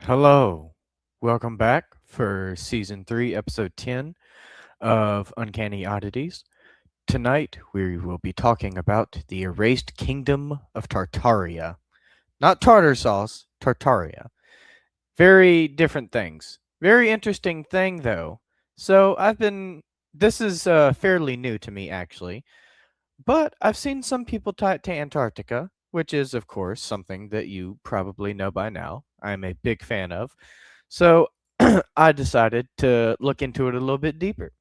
Hello. Welcome back for season 3, episode 10 of Uncanny Oddities. Tonight we will be talking about the erased kingdom of Tartaria. Not tartar sauce, Tartaria. Very different things. Very interesting thing though. So this is fairly new to me actually, but I've seen some people tie it to Antarctica, which is, of course, something that you probably know by now. I'm a big fan of. So I decided to look into it a little bit deeper.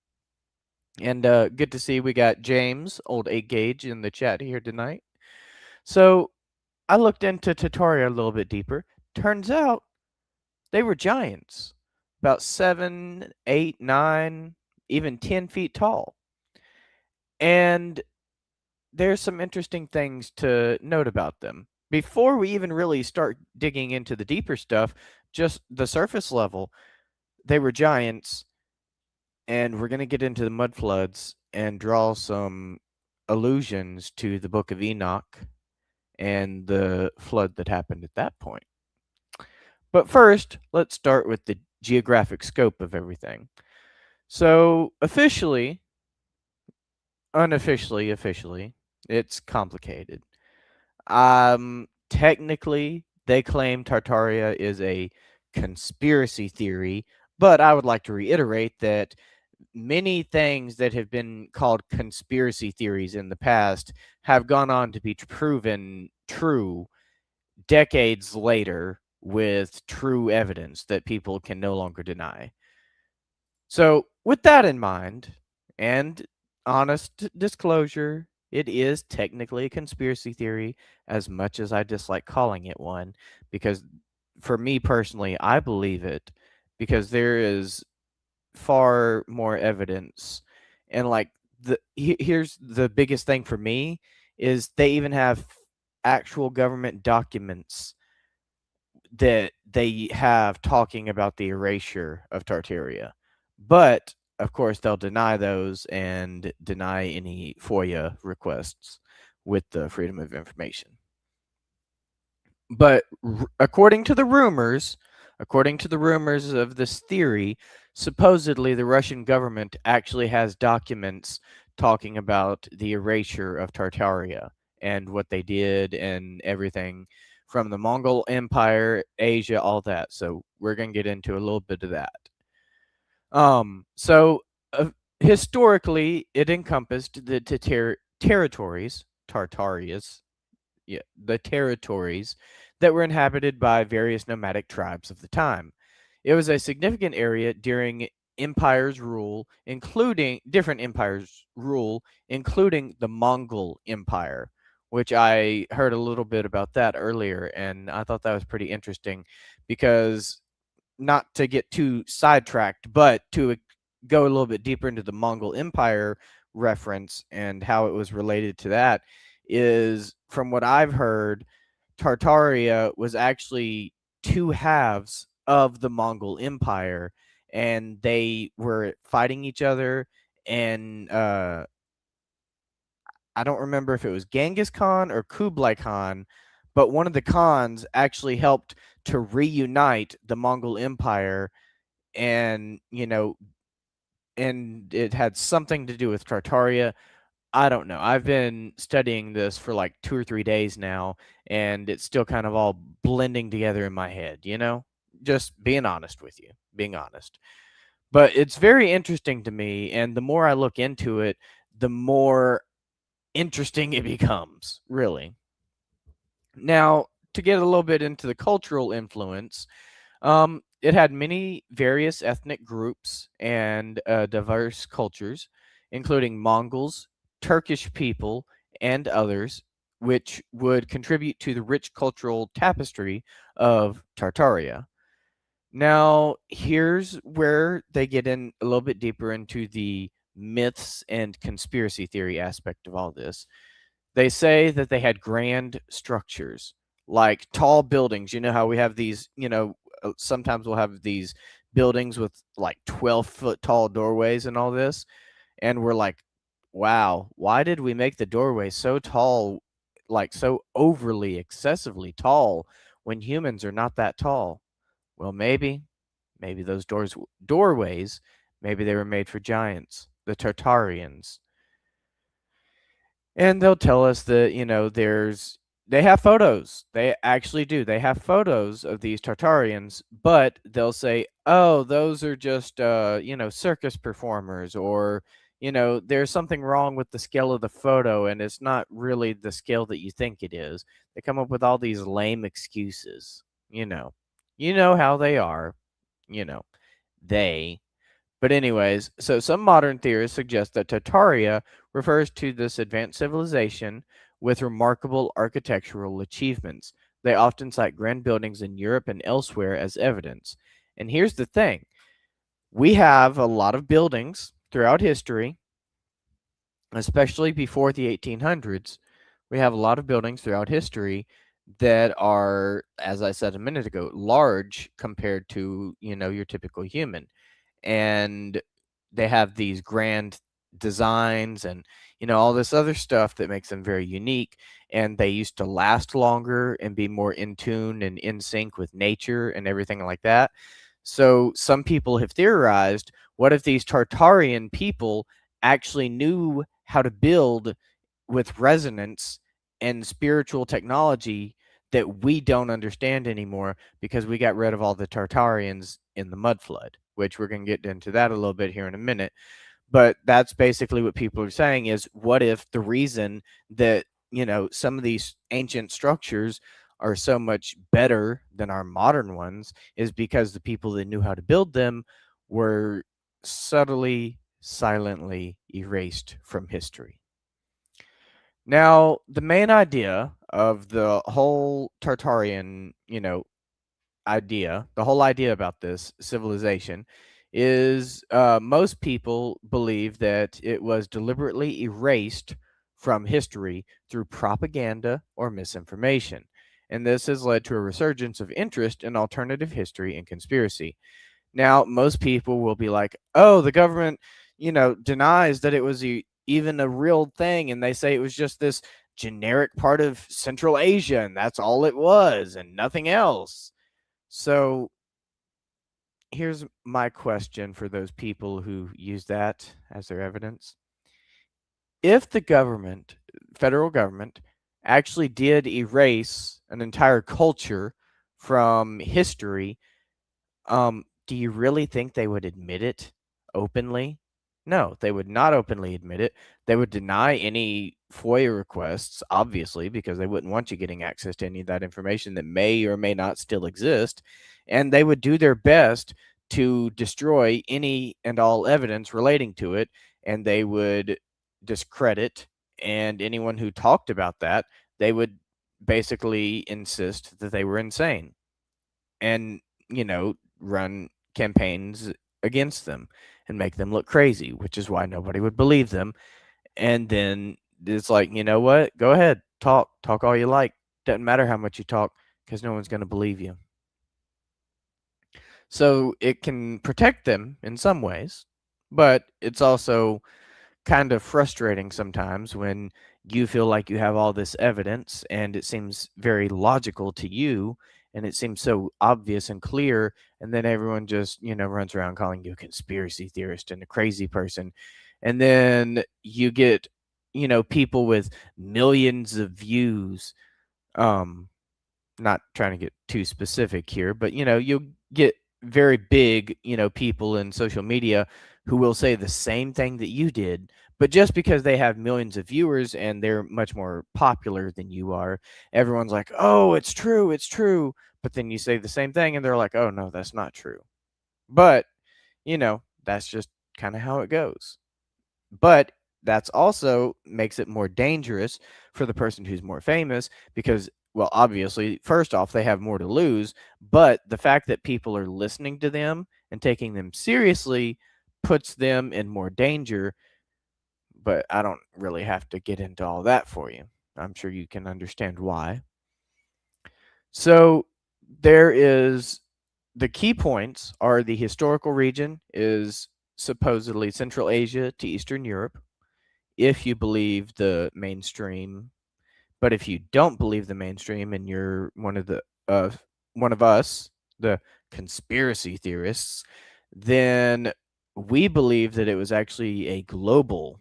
And good to see we got James, old 8 gauge, in the chat here tonight. So I looked into Tataria a little bit deeper. Turns out they were giants, about 7, 8, 9, even 10 feet tall. And there's some interesting things to note about them. Before we even really start digging into the deeper stuff, just the surface level, they were giants, and we're going to get into the mud floods and draw some allusions to the Book of Enoch and the flood that happened at that point. But first, let's start with the geographic scope of everything. So, officially, it's complicated. Technically, they claim Tartaria is a conspiracy theory, but I would like to reiterate that many things that have been called conspiracy theories in the past have gone on to be proven true decades later with true evidence that people can no longer deny. So, with that in mind, and honest disclosure, it is technically a conspiracy theory as much as I dislike calling it one, because for me personally, I believe it because there is far more evidence. And like here's the biggest thing for me is they even have actual government documents that they have talking about the erasure of Tartaria. But of course, they'll deny those and deny any FOIA requests with the Freedom of Information. But according to the rumors of this theory, supposedly the Russian government actually has documents talking about the erasure of Tartaria and what they did and everything from the Mongol Empire, Asia, all that. So we're going to get into a little bit of that. So historically, it encompassed the territories, Tartarias, yeah, the territories that were inhabited by various nomadic tribes of the time. It was a significant area during empires rule, including different empires rule, including the Mongol Empire, which I heard a little bit about that earlier, and I thought that was pretty interesting because not to get too sidetracked, but to go a little bit deeper into the Mongol Empire reference and how it was related to that is from what I've heard, Tartaria was actually two halves of the Mongol Empire, and they were fighting each other. And I don't remember if it was Genghis Khan or Kublai Khan, but one of the Khans actually helped to reunite the Mongol Empire, and and it had something to do with Tartaria. I don't know. I've been studying this for like 2 or 3 days now, and it's still kind of all blending together in my head. Just being honest with you, being honest. But it's very interesting to me, and the more I look into it, the more interesting it becomes, really. Now, to get a little bit into the cultural influence, it had many various ethnic groups and diverse cultures, including Mongols, Turkish people, and others, which would contribute to the rich cultural tapestry of Tartaria. Now, here's where they get in a little bit deeper into the myths and conspiracy theory aspect of all this. They say that they had grand structures, like tall buildings. You know how we have these, sometimes we'll have these buildings with like 12-foot tall doorways and all this. And we're like, wow, why did we make the doorway so tall, like so overly, excessively tall when humans are not that tall? Well, maybe those doorways, maybe they were made for giants, the Tartarians. And they'll tell us that, they have photos. They actually do. They have photos of these Tartarians, but they'll say, "Oh, those are just circus performers," or, "There's something wrong with the scale of the photo and it's not really the scale that you think it is." They come up with all these lame excuses, you know. You know how they are, you know. They but anyways, so some modern theorists suggest that Tartaria refers to this advanced civilization with remarkable architectural achievements. They often cite grand buildings in Europe and elsewhere as evidence. And here's the thing. We have a lot of buildings throughout history, especially before the 1800s. We have a lot of buildings throughout history that are, as I said a minute ago, large compared to, your typical human. And they have these grand designs and all this other stuff that makes them very unique, and they used to last longer and be more in tune and in sync with nature and everything like that. So some people have theorized, what if these Tartarian people actually knew how to build with resonance and spiritual technology that we don't understand anymore because we got rid of all the Tartarians in the mud flood, which we're going to get into that a little bit here in a minute. But that's basically what people are saying is, what if the reason that, some of these ancient structures are so much better than our modern ones is because the people that knew how to build them were subtly, silently erased from history. Now, the main idea of the whole Tartarian, the whole idea about this civilization is, most people believe that it was deliberately erased from history through propaganda or misinformation. And this has led to a resurgence of interest in alternative history and conspiracy. Now, most people will be like, "Oh, the government, denies that it was even a real thing, and they say it was just this generic part of Central Asia, and that's all it was, and nothing else." So, here's my question for those people who use that as their evidence. If the government, federal government, actually did erase an entire culture from history, do you really think they would admit it openly? No, they would not openly admit it. They would deny any FOIA requests, obviously, because they wouldn't want you getting access to any of that information that may or may not still exist. And they would do their best to destroy any and all evidence relating to it. And they would discredit, and anyone who talked about that, they would basically insist that they were insane and, run campaigns against them and make them look crazy, which is why nobody would believe them. And then it's like, you know what? Go ahead, talk all you like. Doesn't matter how much you talk because no one's going to believe you. So it can protect them in some ways, but it's also kind of frustrating sometimes when you feel like you have all this evidence and it seems very logical to you and it seems so obvious and clear, and then everyone just runs around calling you a conspiracy theorist and a crazy person. And then you get people with millions of views, um not trying to get too specific here, but you'll get very big, people in social media who will say the same thing that you did, but just because they have millions of viewers and they're much more popular than you are, everyone's like, "Oh, it's true, it's true." But then you say the same thing and they're like, "Oh, no, that's not true." But, that's just kind of how it goes. But that's also makes it more dangerous for the person who's more famous because, well, obviously, first off, they have more to lose, but the fact that people are listening to them and taking them seriously puts them in more danger. But I don't really have to get into all that for you. I'm sure you can understand why. So there is the key points are the historical region is supposedly Central Asia to Eastern Europe, if you believe the mainstream. But if you don't believe the mainstream and you're one of us, the conspiracy theorists, then we believe that it was actually a global,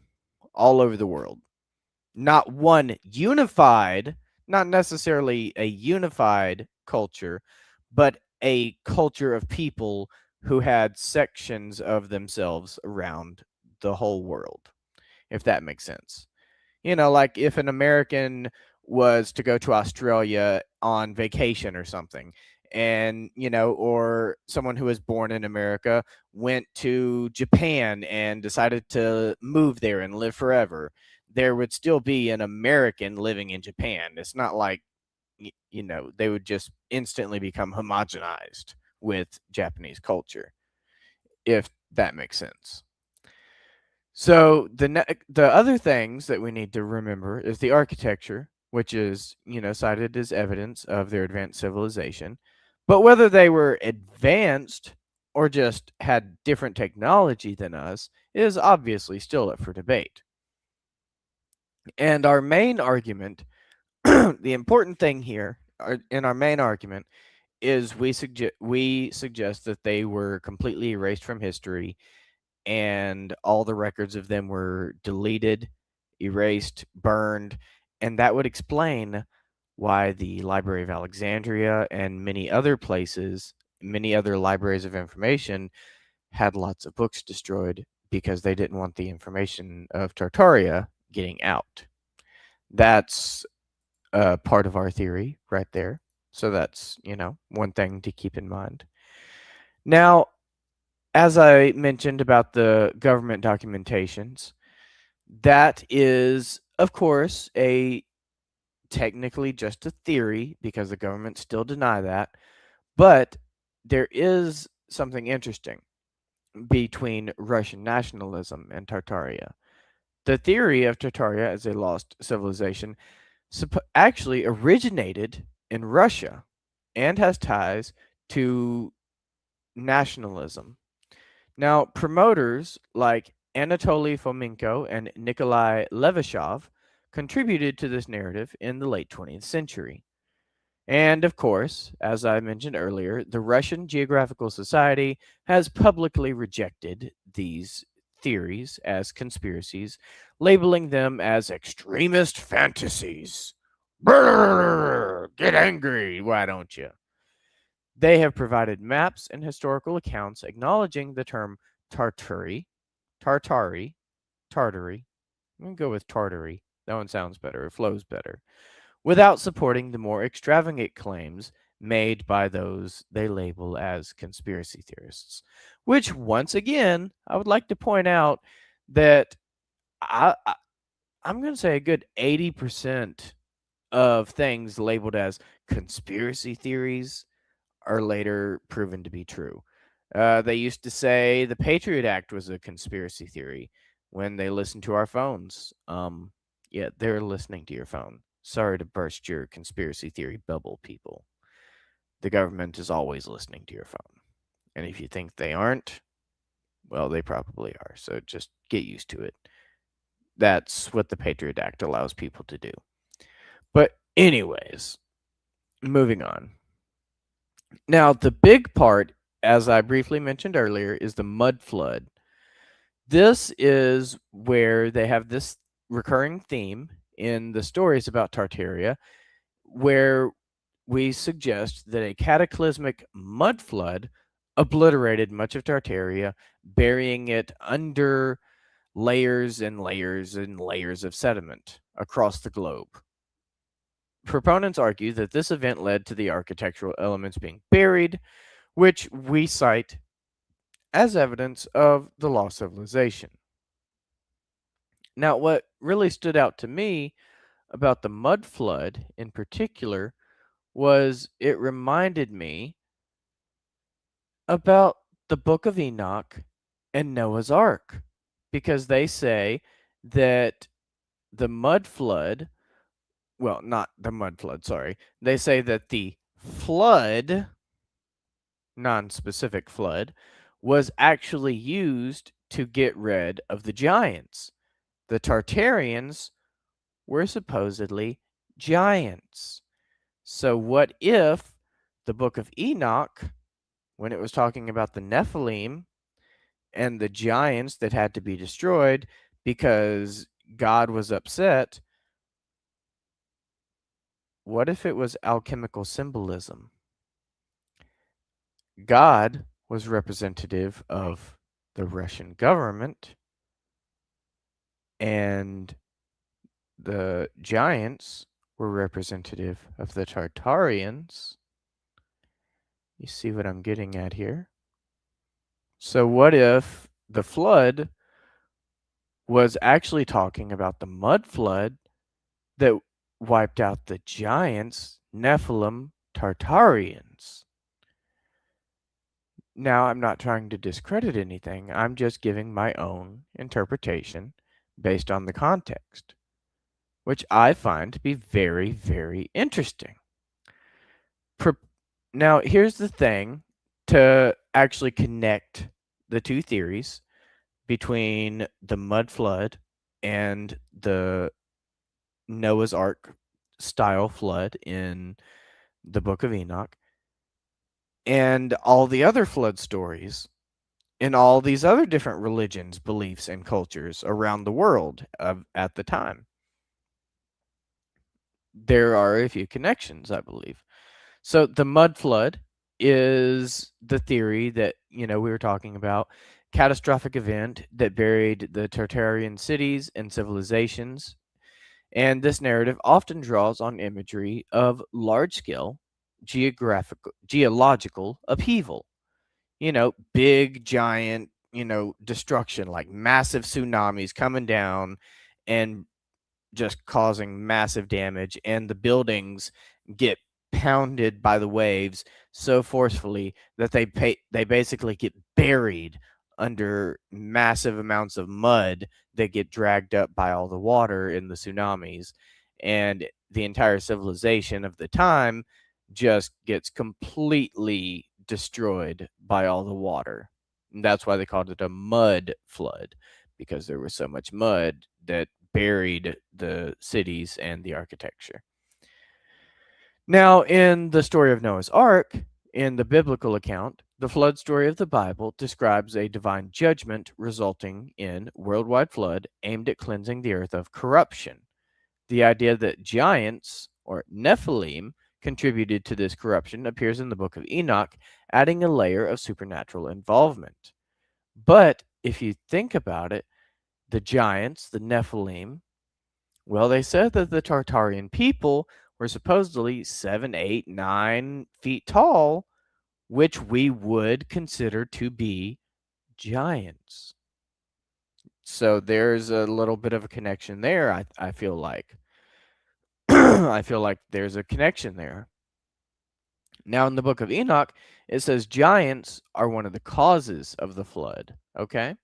all over the world, not one unified, not necessarily a unified culture, but a culture of people who had sections of themselves around the whole world, if that makes sense. Like if an American was to go to Australia on vacation or something, and, or someone who was born in America went to Japan and decided to move there and live forever, there would still be an American living in Japan. It's not like, they would just instantly become homogenized with Japanese culture, if that makes sense. So the other things that we need to remember is the architecture, which is, cited as evidence of their advanced civilization. But whether they were advanced or just had different technology than us is obviously still up for debate. And our main argument, the important thing here in our main argument is we suggest that they were completely erased from history, and all the records of them were deleted, erased, burned, and that would explain why the Library of Alexandria and many other places, many other libraries of information, had lots of books destroyed because they didn't want the information of Tartaria getting out. That's part of our theory right there. So that's, one thing to keep in mind. Now, as I mentioned about the government documentations, that is, of course, a technically just a theory because the government still deny that, but there is something interesting between Russian nationalism and Tartaria. The theory of Tartaria as a lost civilization actually originated in Russia and has ties to nationalism. Now, promoters like Anatoly Fomenko and Nikolai Levashov contributed to this narrative in the late 20th century. And of course, as I mentioned earlier, the Russian Geographical Society has publicly rejected these theories as conspiracies, labeling them as extremist fantasies. Brrr, get angry, why don't you? They have provided maps and historical accounts acknowledging the term Tartary, Tartari, Tartary. I'm going to go with Tartary. That one sounds better. It flows better. Without supporting the more extravagant claims made by those they label as conspiracy theorists. Which, once again, I would like to point out that I'm going to say a good 80% of things labeled as conspiracy theories are later proven to be true. They used to say the Patriot Act was a conspiracy theory when they listened to our phones. Yeah, they're listening to your phone. Sorry to burst your conspiracy theory bubble, people. The government is always listening to your phone. And if you think they aren't, well, they probably are. So just get used to it. That's what the Patriot Act allows people to do. But, anyways, moving on. Now, the big part, as I briefly mentioned earlier, is the mud flood. This is where they have this recurring theme in the stories about Tartaria, where we suggest that a cataclysmic mud flood obliterated much of Tartaria, burying it under layers and layers and layers of sediment across the globe. Proponents argue that this event led to the architectural elements being buried, which we cite as evidence of the lost civilization. Now, what really stood out to me about the mud flood in particular was it reminded me about the Book of Enoch and Noah's Ark, because they say that the mud flood, well, not the mud flood, sorry, they say that the flood, non-specific flood, was actually used to get rid of the giants. The Tartarians were supposedly giants. So what if the Book of Enoch when it was talking about the Nephilim and the giants that had to be destroyed because God was upset, what if it was alchemical symbolism? God was representative of the Russian government, and the giants were representative of the Tartarians. You see what I'm getting at here? So, what if the flood was actually talking about the mud flood that wiped out the giants, Nephilim Tartarians? Now, I'm not trying to discredit anything, I'm just giving my own interpretation based on the context, which I find to be very, very interesting. Now, here's the thing to actually connect the two theories between the mud flood and the Noah's Ark style flood in the Book of Enoch and all the other flood stories in all these other different religions, beliefs, and cultures around the world at the time. There are a few connections, I believe. So the mud flood is the theory that, we were talking about, catastrophic event that buried the Tartarian cities and civilizations. And this narrative often draws on imagery of large-scale geological upheaval. Big, giant, destruction, like massive tsunamis coming down and just causing massive damage, and the buildings get pounded by the waves so forcefully that they basically get buried under massive amounts of mud that get dragged up by all the water in the tsunamis, and the entire civilization of the time just gets completely destroyed by all the water. And that's why they called it a mud flood, because there was so much mud that buried the cities and the architecture. Now, in the story of Noah's Ark, in the biblical account, the flood story of the Bible describes a divine judgment resulting in worldwide flood aimed at cleansing the earth of corruption. The idea that giants, or Nephilim, contributed to this corruption appears in the book of Enoch, adding a layer of supernatural involvement. But if you think about it, the giants, the Nephilim, well, they said that the Tartarian people were supposedly 7, 8, 9 feet tall, which we would consider to be giants. So there's a little bit of a connection there, I feel like. I feel like there's a connection there. Now, in the book of Enoch, it says giants are one of the causes of the flood. Okay?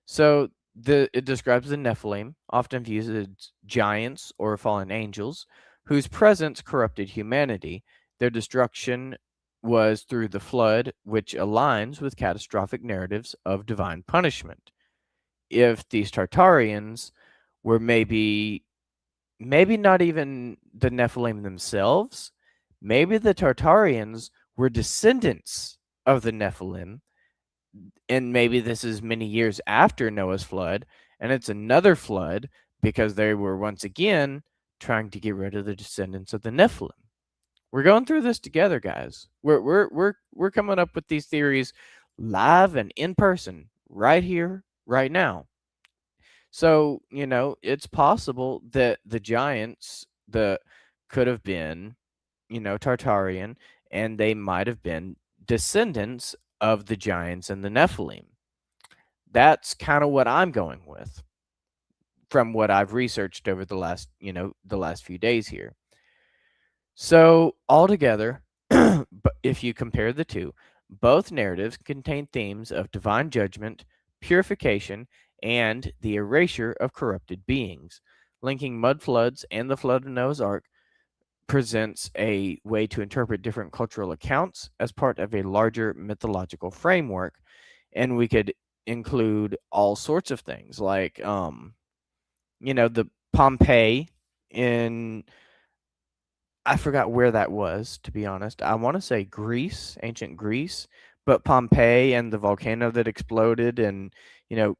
So it describes the Nephilim, often viewed as giants or fallen angels, whose presence corrupted humanity. Their destruction was through the flood, which aligns with catastrophic narratives of divine punishment. If these Tartarians were maybe not even the Nephilim themselves, maybe the Tartarians were descendants of the Nephilim, and maybe this is many years after Noah's flood, and it's another flood because they were once again trying to get rid of the descendants of the Nephilim. We're going through this together, guys. We're coming up with these theories live and in person right here, right now. So, it's possible that the giants that could have been, Tartarian, and they might have been descendants of the giants and the Nephilim. That's kind of what I'm going with from what I've researched over the last few days here. So, altogether, if you compare the two, both narratives contain themes of divine judgment, purification, and the erasure of corrupted beings. Linking mud floods and the flood of Noah's Ark presents a way to interpret different cultural accounts as part of a larger mythological framework. And we could include all sorts of things like, the Pompeii in, I forgot where that was, to be honest. I want to say Greece, ancient Greece, But Pompeii and the volcano that exploded and,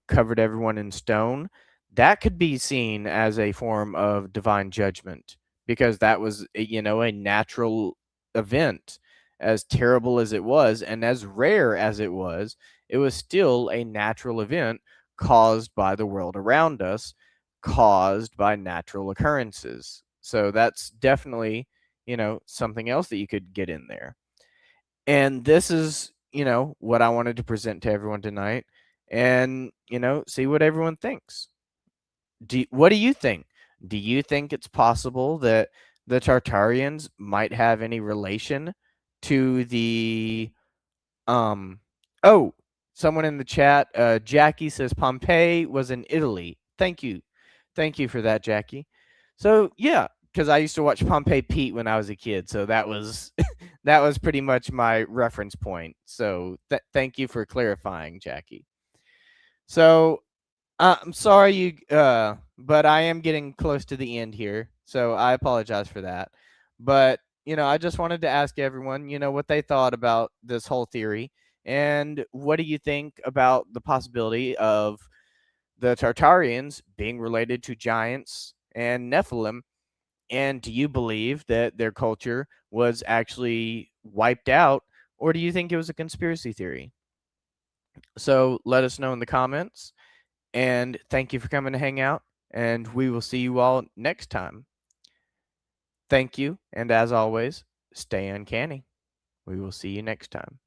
covered everyone in stone, that could be seen as a form of divine judgment because that was, a natural event. As terrible as it was and as rare as it was still a natural event caused by the world around us, caused by natural occurrences. So that's definitely, something else that you could get in there. And this is, what I wanted to present to everyone tonight and, see what everyone thinks. What do you think? Do you think it's possible that the Tartarians might have any relation to the um oh, someone in the chat, Jackie says Pompeii was in Italy. Thank you. Thank you for that, Jackie. So, yeah, cuz I used to watch Pompeii Pete when I was a kid, so that was that was pretty much my reference point. So, thank you for clarifying, Jackie. So, I'm sorry but I am getting close to the end here, so I apologize for that. But, I just wanted to ask everyone, what they thought about this whole theory and what do you think about the possibility of the Tartarians being related to giants and Nephilim, and do you believe that their culture was actually wiped out, or do you think it was a conspiracy theory? So, let us know in the comments. And thank you for coming to hang out, and we will see you all next time. Thank you, and as always, stay uncanny. We will see you next time.